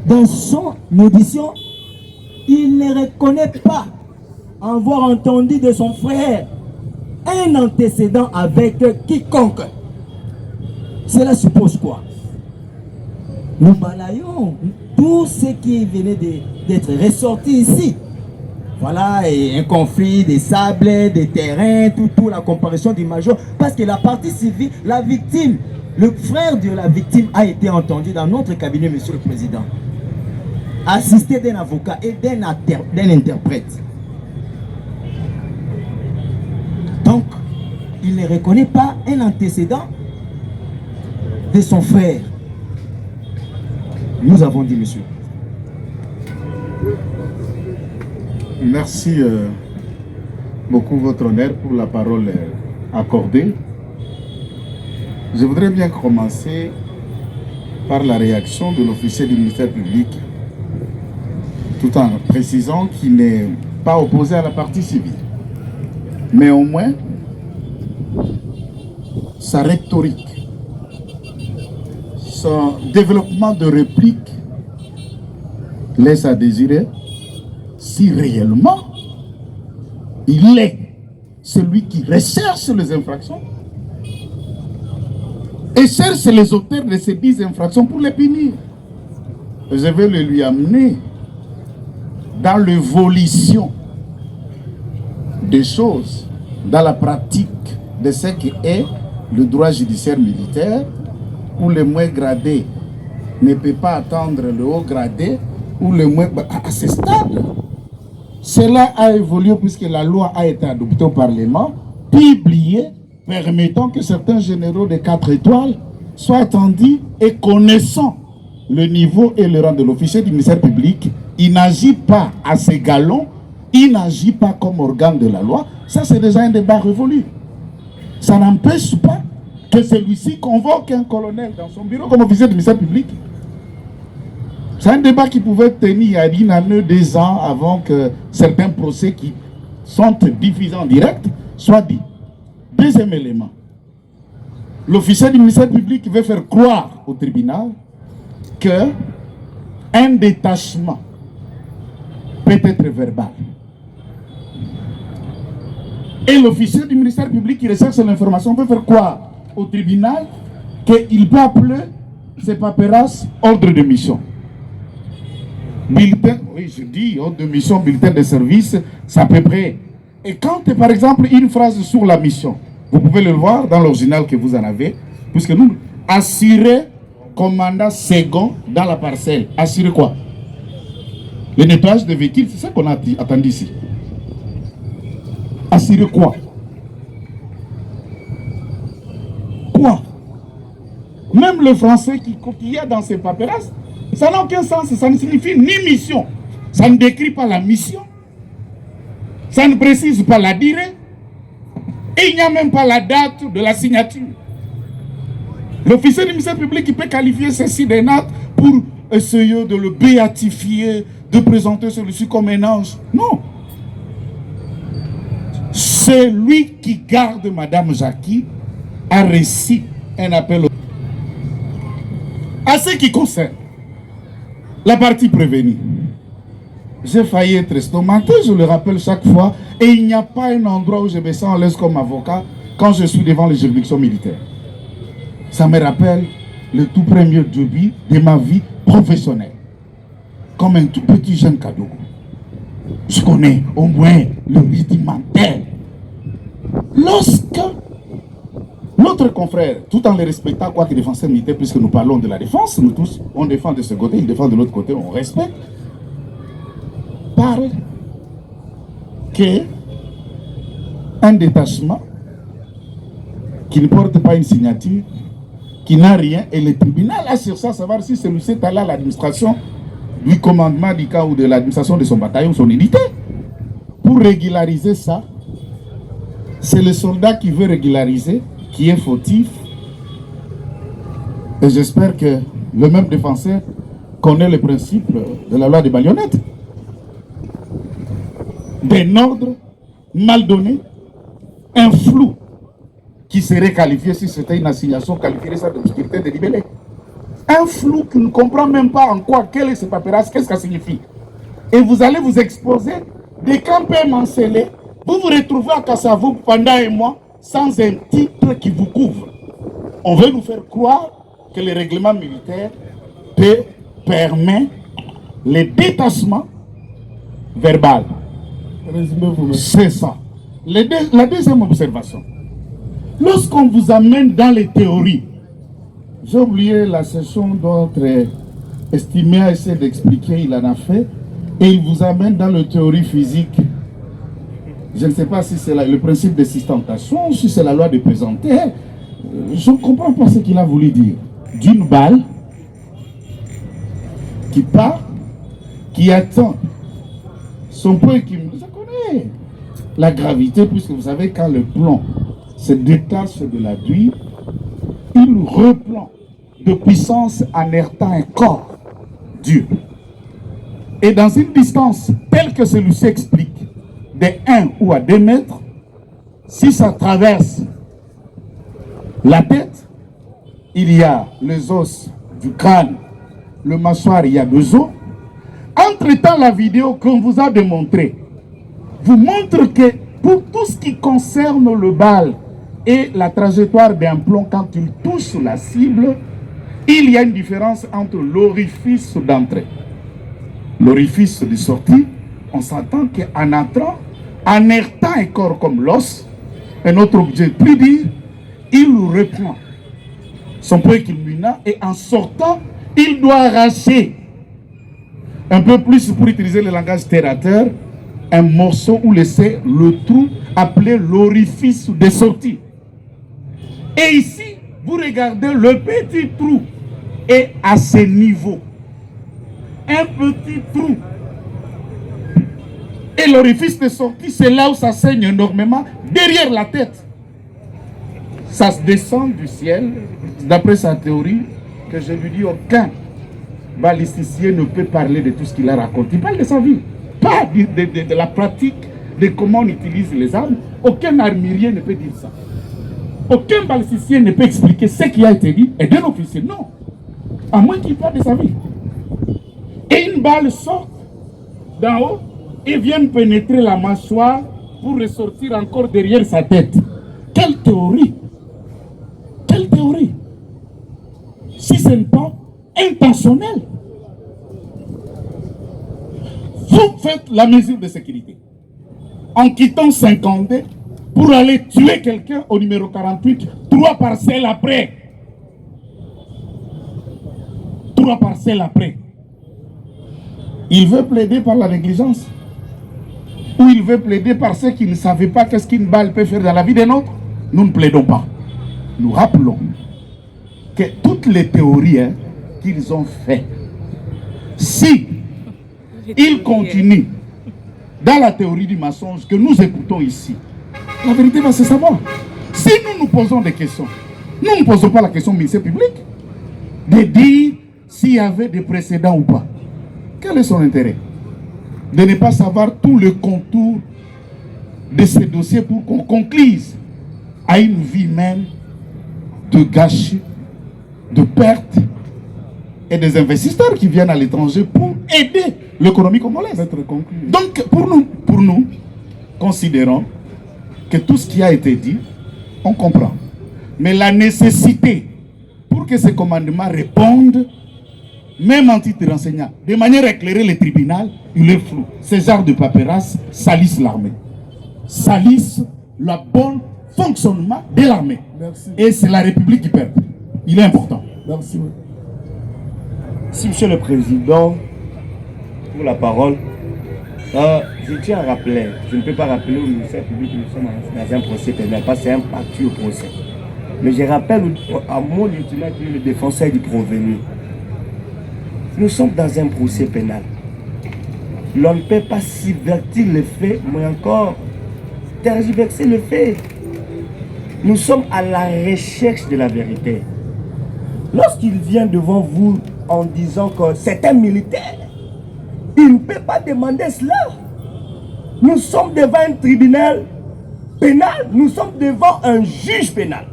Dans son audition, il ne reconnaît pas avoir entendu de son frère un antécédent avec quiconque. Cela suppose quoi? Nous balayons tout ce qui venait d'être ressorti ici. Voilà, et un conflit des sables, des terrains, tout la comparaison du major. Parce que la partie civile, la victime, le frère de la victime a été entendu dans notre cabinet, Monsieur le Président. assisté d'un avocat et d'un interprète. Donc, il ne reconnaît pas un antécédent de son frère. Nous avons dit, monsieur. Merci beaucoup, votre honneur, pour la parole accordée. Je voudrais bien commencer par la réaction de l'officier du ministère public, tout en précisant qu'il n'est pas opposé à la partie civile. Mais au moins, sa rhétorique, son développement de réplique laisse à désirer si réellement il est celui qui recherche les infractions et cherche les auteurs de ces 10 infractions pour les punir. Je vais le lui amener dans l'évolution des choses, dans la pratique de ce qui est le droit judiciaire militaire, où le moins gradé ne peut pas attendre le haut gradé, ou le moins à ce stade. Cela a évolué puisque la loi a été adoptée au Parlement, publiée, permettant que certains généraux de 4 étoiles soient attendus et connaissant le niveau et le rang de l'officier du ministère public, il n'agit pas à ses galons, il n'agit pas comme organe de la loi. Ça, c'est déjà un débat révolu. Ça n'empêche pas que celui-ci convoque un colonel dans son bureau comme officier du ministère public. C'est un débat qui pouvait tenir il y a 2 ans avant que certains procès qui sont diffusés en direct soient dits. Deuxième élément, l'officier du ministère public veut faire croire au tribunal qu'un détachement peut être verbal. Et l'officier du ministère public qui recherche l'information peut faire croire au tribunal qu'il peut appeler ses paperasses ordre de mission. Bulletin, oui je dis ordre de mission, bulletin de service, c'est à peu près. Et quand par exemple une phrase sur la mission, vous pouvez le voir dans l'original que vous en avez, puisque nous, assurer commandant second dans la parcelle. Assurer quoi? Le nettoyage des véhicules, c'est ça qu'on a attendu ici. Assurer quoi? Quoi? Même le français qui a dans ses paperasses, ça n'a aucun sens, ça ne signifie ni mission. Ça ne décrit pas la mission. Ça ne précise pas la durée. Et il n'y a même pas la date de la signature. L'officier du ministère public qui peut qualifier ceci d'un acte pour essayer de le béatifier, de présenter celui-ci comme un ange. Non. C'est lui qui garde Madame Jackie a reçu un appel. À ce qui concerne la partie prévenue, j'ai failli être estomaqué, je le rappelle chaque fois, et il n'y a pas un endroit où je me sens à l'aise comme avocat quand je suis devant les juridictions militaires. Ça me rappelle le tout premier début de ma vie professionnelle. Comme un tout petit jeune Kadougou. Je connais au moins le rudimentaire. Lorsque notre confrère, tout en les respectant, quoique défenseur militaire, puisque nous parlons de la défense, nous tous, on défend de ce côté, il défend de l'autre côté, on respecte, parle qu'un détachement qui ne porte pas une signature, qui n'a rien, et le tribunal a cherché à savoir si celui-ci est allé à l'administration du commandement du cas ou de l'administration de son bataillon, son unité. Pour régulariser ça, c'est le soldat qui veut régulariser, qui est fautif. Et j'espère que le même défenseur connaît le principe de la loi des bagnonettes. D'un ordre mal donné, un flou qui serait qualifié, si c'était une assignation, qualifierait ça d'obscurité délibérée. Un flou qui ne comprend même pas en quoi, quel est ce paperasse, qu'est-ce que ça signifie. Et vous allez vous exposer des campements scellés. Vous vous retrouvez à Kassavou pendant un mois sans un titre qui vous couvre. On veut nous faire croire que le règlement militaire permet le détachement verbal. C'est ça. La deuxième observation. Lorsqu'on vous amène dans les théories, j'ai oublié la session d'autres estimé à essayer d'expliquer, il en a fait, et il vous amène dans la théorie physique. Je ne sais pas si c'est le principe de sustentation, si c'est la loi de pesanteur. Je ne comprends pas ce qu'il a voulu dire. D'une balle qui part, qui attend son point qui nous connaît la gravité, puisque vous savez, quand le plomb se détache de la douille, il reprend de puissance en heurtant un corps dur. Et dans une distance telle que celui-ci explique, de 1 ou à 2 mètres, si ça traverse la tête, il y a les os du crâne, le mâchoire, il y a 2 os. Entre-temps, la vidéo qu'on vous a démontrée vous montre que pour tout ce qui concerne le bal et la trajectoire d'un plomb quand il touche la cible, il y a une différence entre l'orifice d'entrée. L'orifice de sortie, on s'attend qu'en entrant, en heurtant un corps comme l'os, un autre objet plus dur, il reprend son point culminant et en sortant, il doit arracher un peu plus, pour utiliser le langage terrateur, un morceau ou laisser le trou appelé l'orifice de sortie. Et ici, vous regardez le petit trou est à ce niveau. Un petit trou. Et l'orifice de sortie, c'est là où ça saigne énormément, derrière la tête. Ça se descend du ciel, d'après sa théorie, que je lui dis, aucun balisticien ne peut parler de tout ce qu'il a raconté. Il parle de sa vie, pas de la pratique, de comment on utilise les armes. Aucun armurier ne peut dire ça. Aucun balisticien ne peut expliquer ce qui a été dit, et d'un officier, non. À moins qu'il parle de sa vie. Et une balle sort d'en haut et vient pénétrer la mâchoire pour ressortir encore derrière sa tête. Quelle théorie! Quelle théorie! Si ce n'est pas intentionnel. Vous faites la mesure de sécurité en quittant 50 pour aller tuer quelqu'un au numéro 48, 3 parcelles après. 3 parcelles après. Il veut plaider par la négligence ou il veut plaider par ceux qui ne savaient pas qu'est-ce qu'une balle peut faire dans la vie d'un autre. Nous ne plaidons pas. Nous rappelons que toutes les théories qu'ils ont faites, si ils continuent dans la théorie du mensonge que nous écoutons ici, la vérité va se savoir. Si nous nous posons des questions, nous ne posons pas la question au ministère public de dire s'il y avait des précédents ou pas. Quel est son intérêt? De ne pas savoir tout le contour de ces dossiers pour qu'on concluse à une vie même de gâchis, de pertes et des investisseurs qui viennent à l'étranger pour aider l'économie congolaise. Donc pour nous, considérons que tout ce qui a été dit, on comprend. Mais la nécessité pour que ces commandements répondent, même en titre de renseignement, de manière éclairée, le tribunal, il est flou. Ces genres de paperasse salissent l'armée. Salissent le bon fonctionnement de l'armée. Et c'est la République qui perd. Il est important. Merci. Si Monsieur le Président, pour la parole, je tiens à rappeler, je ne peux pas rappeler au ministère public que nous sommes dans un procès pénal, parce que c'est un parti au procès. Mais je rappelle à mon lieutenant qui est le défenseur du provenu. Nous sommes dans un procès pénal. L'on ne peut pas subvertir les faits, mais encore tergiverser le fait. Nous sommes à la recherche de la vérité. Lorsqu'il vient devant vous en disant que c'est un militaire, il ne peut pas demander cela. Nous sommes devant un tribunal pénal, nous sommes devant un juge pénal.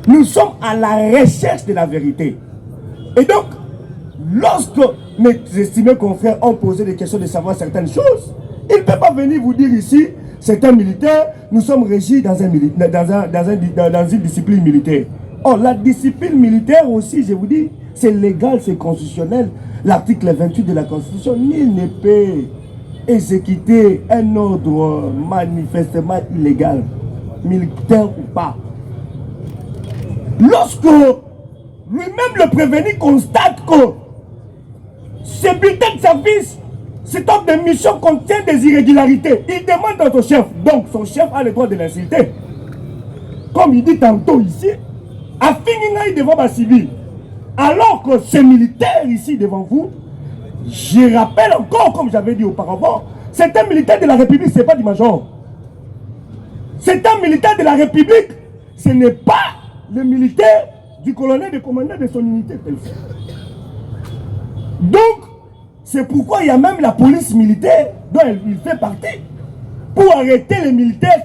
Nous sommes à la recherche de la vérité. Et donc, lorsque mes estimés confrères ont posé des questions de savoir certaines choses, il ne peut pas venir vous dire ici, c'est un militaire, nous sommes régis dans une discipline militaire. Oh, la discipline militaire aussi, je vous dis, c'est légal, c'est constitutionnel. L'article 28 de la Constitution, nul ne peut exécuter un ordre manifestement illégal, militaire ou pas. Lorsque lui-même le prévenu constate que Ce bulletin de service, cet ordre de mission contient des irrégularités. Il demande à son chef, donc son chef a le droit de l'insulter. Comme il dit tantôt ici, à finir devant ma civile. Alors que ces militaires ici devant vous, je rappelle encore, comme j'avais dit auparavant, c'est un militaire de la République, ce n'est pas du major. C'est un militaire de la République, ce n'est pas le militaire du colonel de commandant de son unité. Donc, c'est pourquoi il y a même la police militaire dont il fait partie, pour arrêter les militaires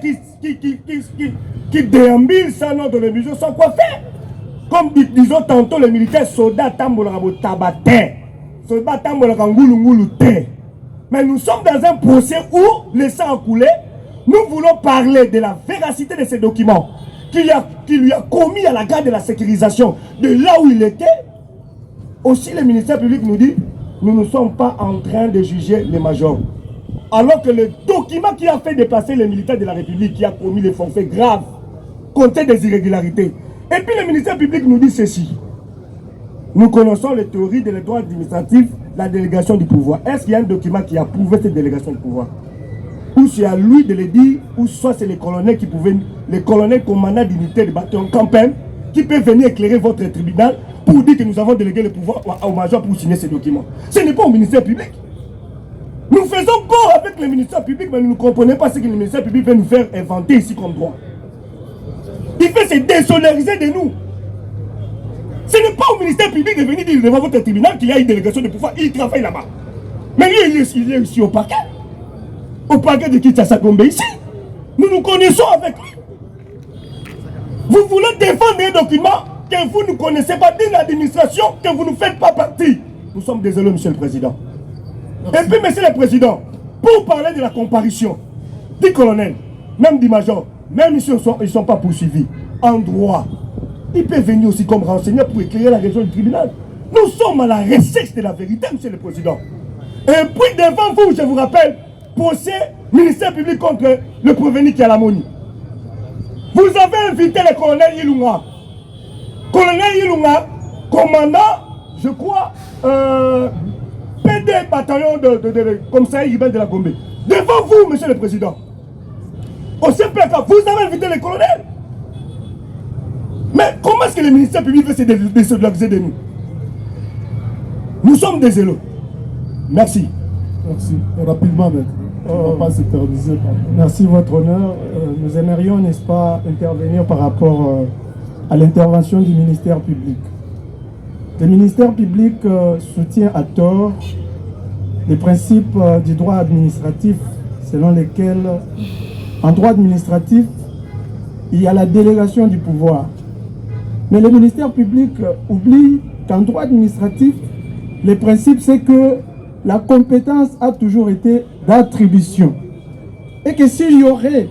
qui déambulent sans ordre de mesure, sans quoi faire. Comme disons tantôt les militaires, soldats tambolaka tabatin, soldats tambolaka ngoulou té. Mais nous sommes dans un procès où le sang a coulé. Nous voulons parler de la véracité de ces documents qui lui a commis à la garde de la sécurisation de là où il était. Aussi, le ministère public nous dit, nous ne sommes pas en train de juger les majors. Alors que le document qui a fait déplacer les militaires de la République, qui a commis les forfaits graves, comptait des irrégularités. Et puis le ministère public nous dit ceci. Nous connaissons les théories des droits administratifs, la délégation du pouvoir. Est-ce qu'il y a un document qui a prouvé cette délégation du pouvoir? Ou c'est à lui de le dire, ou soit c'est les colonels qui pouvaient, les colonels commandants d'unité de bataillon campagne, qui peuvent venir éclairer votre tribunal pour dire que nous avons délégué le pouvoir au major pour signer ces documents. Ce n'est pas au ministère public. Nous faisons corps avec le ministère public, mais nous ne comprenons pas ce que le ministère public veut nous faire inventer ici comme droit. Il fait se désolidariser de nous. Ce n'est pas au ministère public de venir dire devant votre tribunal qu'il y a une délégation de pouvoir. Il travaille là-bas. Mais lui, il est ici au parquet. Au parquet de Kinshasa Gombe ici. Nous nous connaissons avec lui. Vous voulez défendre un document que vous ne connaissez pas d'une administration, que vous ne faites pas partie. Nous sommes désolés, monsieur le président. Merci. Et puis, monsieur le président, pour parler de la comparution du colonel, même du major, même si ils ne sont pas poursuivis en droit, ils peuvent venir aussi comme renseignants pour éclairer la région du tribunal. Nous sommes à la recherche de la vérité, monsieur le président. Et puis devant vous, je vous rappelle, procès ministère public contre le prévenu qui a la Moni. Vous avez invité le colonel Ilunga. Colonel Ilunga, commandant, je crois, PD bataillon de commissariat urbain de la Gombe. Devant vous, monsieur le président. Au CPK, vous avez invité les colonels. Mais comment est-ce que le ministère public veut se désolidariser de nous? Nous sommes désolés. Merci. Merci. Rapidement, maître. On ne va pas s'éterniser. Merci, votre honneur. Nous aimerions, n'est-ce pas, intervenir par rapport à l'intervention du ministère public. Le ministère public soutient à tort les principes du droit administratif selon lesquels, en droit administratif, il y a la délégation du pouvoir. Mais le ministère public oublie qu'en droit administratif, le principe c'est que la compétence a toujours été d'attribution. Et que s'il y aurait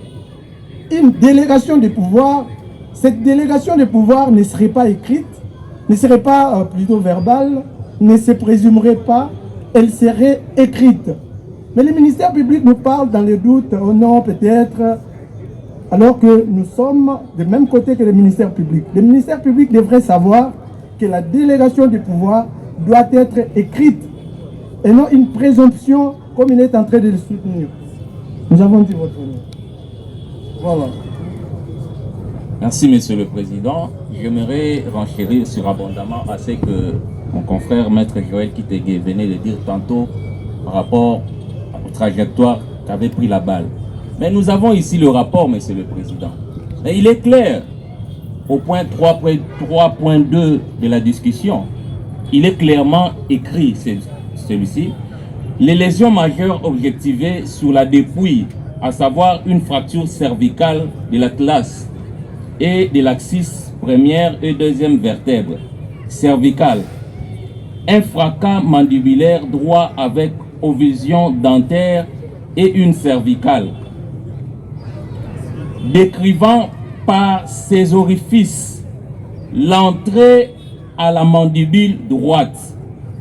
une délégation de pouvoir, cette délégation de pouvoir ne serait pas écrite, ne serait pas plutôt verbale, ne se présumerait pas, elle serait écrite. Mais le ministère public nous parle dans le doute, oh non, peut-être, alors que nous sommes du même côté que le ministère public. Le ministère public devrait savoir que la délégation du pouvoir doit être écrite et non une présomption comme il est en train de le soutenir. Nous avons dit votre nom. Voilà. Merci, monsieur le président. J'aimerais renchérir sur abondamment à ce que mon confrère maître Joël Kitege venait de dire tantôt par rapport aux trajectoires qu'avait pris la balle. Mais nous avons ici le rapport, monsieur le président. Et il est clair, au point 3.2 de la discussion, il est clairement écrit, celui-ci, les lésions majeures objectivées sur la dépouille, à savoir une fracture cervicale de l'atlas et de l'axis première et deuxième vertèbre cervicale, un fracas mandibulaire droit avec ovision dentaire et une cervicale, décrivant par ses orifices l'entrée à la mandibule droite,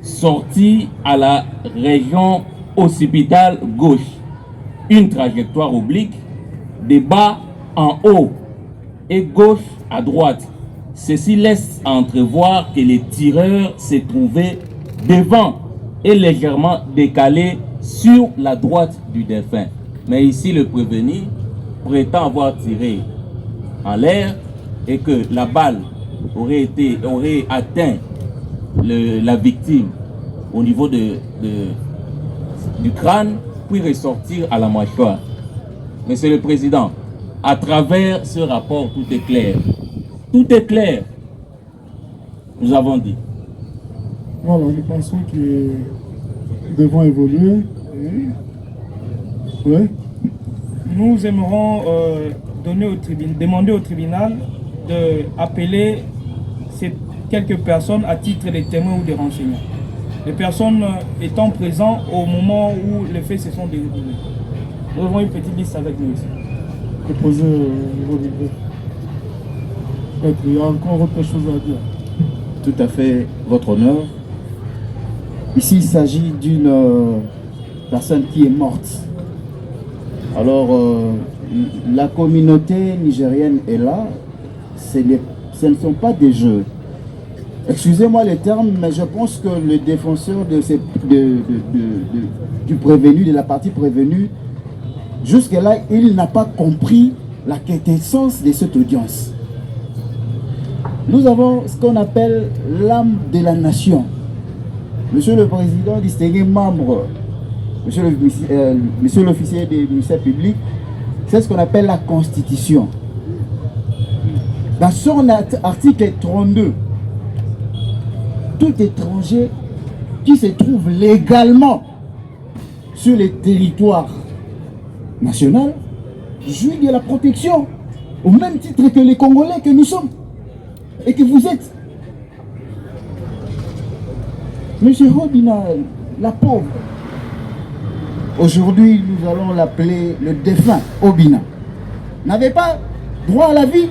sortie à la région occipitale gauche, une trajectoire oblique de bas en haut et gauche à droite. Ceci laisse entrevoir que les tireurs se trouvaient devant est légèrement décalé sur la droite du défunt. Mais ici, le prévenu prétend avoir tiré en l'air et que la balle aurait atteint la victime au niveau du crâne, puis ressortir à la mâchoire. Monsieur le Président, à travers ce rapport, tout est clair. Tout est clair. Nous avons dit. Voilà, nous pensons que nous devons évoluer. Oui. Nous aimerons demander au tribunal d'appeler ces quelques personnes à titre de témoins ou de renseignants. Les personnes étant présentes au moment où les faits se sont déroulés. Nous avons une petite liste avec nous ici. Déposer vos livrets. Il y a encore autre chose à dire. Tout à fait, votre honneur. Ici, il s'agit d'une personne qui est morte. Alors, la communauté nigérienne est là. Ce ne sont pas des jeux. Excusez-moi les termes, mais je pense que le défenseur du prévenu, de la partie prévenue, jusque-là, il n'a pas compris la quintessence de cette audience. Nous avons ce qu'on appelle l'âme de la nation. Monsieur le Président, distingué membre, monsieur l'officier du ministère public, c'est ce qu'on appelle la Constitution. Dans son article 32, tout étranger qui se trouve légalement sur le territoire national jouit de la protection au même titre que les Congolais que nous sommes et que vous êtes. Monsieur Obina, la pauvre, aujourd'hui nous allons l'appeler le défunt Obina, n'avait pas droit à la vie.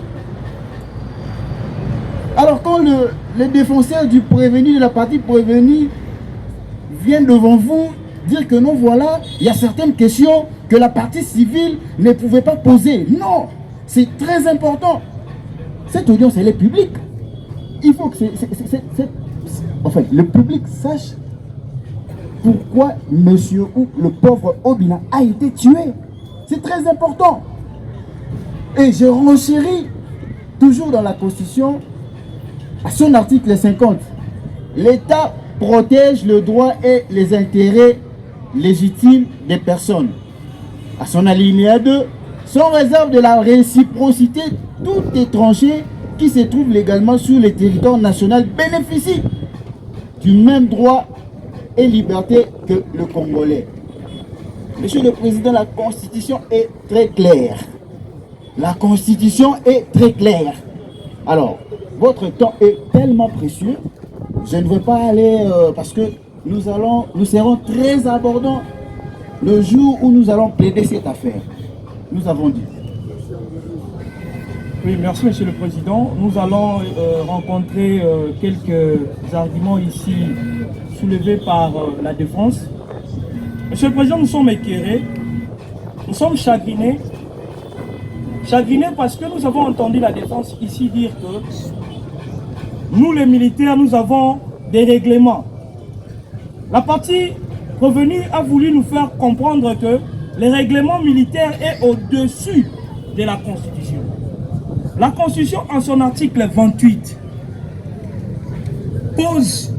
Alors quand le défenseur du prévenu, de la partie prévenue, vient devant vous dire que non, voilà, il y a certaines questions que la partie civile ne pouvait pas poser. Non, c'est très important. Cette audience, elle est publique. Il faut que le public sache pourquoi monsieur ou le pauvre Obina a été tué. C'est très important. Et je renchéris toujours dans la Constitution à son article 50. L'État protège le droit et les intérêts légitimes des personnes. À son alinéa 2, sans réserve de la réciprocité, tout étranger qui se trouve légalement sur le territoire national bénéficie du même droit et liberté que le Congolais. Monsieur le Président, la Constitution est très claire. La Constitution est très claire. Alors, votre temps est tellement précieux, je ne veux pas aller parce que nous serons très abordants le jour où nous allons plaider cette affaire. Nous avons dit. Oui, merci Monsieur le Président. Nous allons rencontrer quelques arguments ici soulevés par la défense. Monsieur le Président, nous sommes éclairés, nous sommes chagrinés. Chagrinés parce que nous avons entendu la défense ici dire que nous les militaires, nous avons des règlements. La partie revenue a voulu nous faire comprendre que le règlement militaire est au-dessus de la Constitution. La Constitution, en son article 28, pose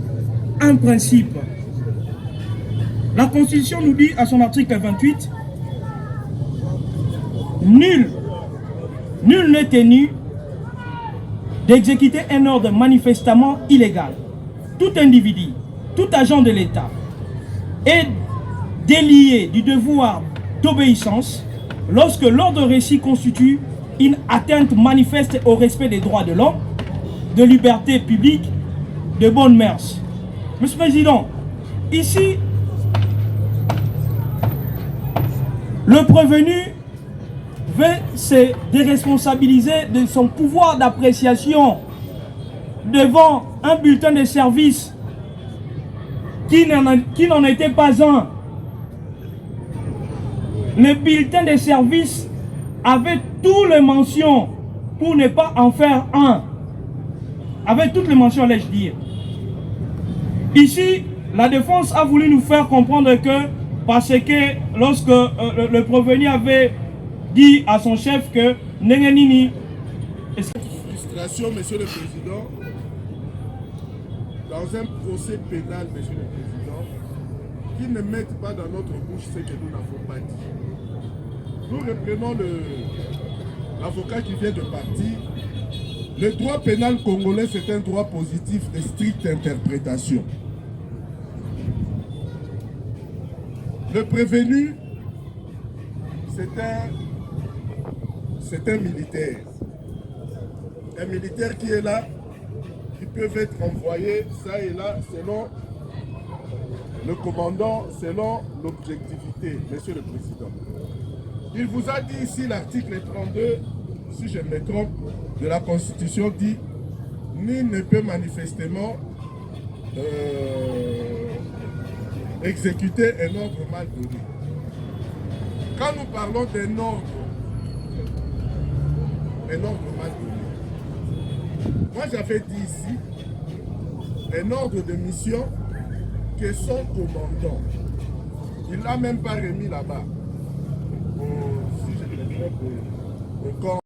un principe. La Constitution nous dit, à son article 28, nul n'est tenu d'exécuter un ordre manifestement illégal. Tout individu, tout agent de l'État est délié du devoir d'obéissance lorsque l'ordre récit constitue une atteinte manifeste au respect des droits de l'homme, de liberté publique, de bonnes mœurs. Monsieur le Président, ici, le prévenu veut se déresponsabiliser de son pouvoir d'appréciation devant un bulletin de service qui n'en était pas un. Le bulletin de service avait toutes les mentions pour ne pas en faire un. Avec toutes les mentions, allais-je dire. Ici, La défense a voulu nous faire comprendre que, parce que lorsque le prévenu avait dit à son chef que Nengenini... Frustration, Monsieur le Président, dans un procès pénal, Monsieur le Président, qui ne mettent pas dans notre bouche ce que nous n'avons pas dit. Nous reprenons l'avocat qui vient de partir. Le droit pénal congolais, c'est un droit positif de stricte interprétation. Le prévenu, c'est un militaire. Un militaire qui est là, qui peut être envoyé ça et là, selon le commandant, selon l'objectivité, Monsieur le Président. Il vous a dit ici, l'article 32, si je me trompe, de la Constitution dit « Nul ne peut manifestement exécuter un ordre mal donné ». Quand nous parlons d'un ordre mal donné, moi j'avais dit ici un ordre de mission que son commandant, il ne l'a même pas remis là-bas, si je me trompe, au camp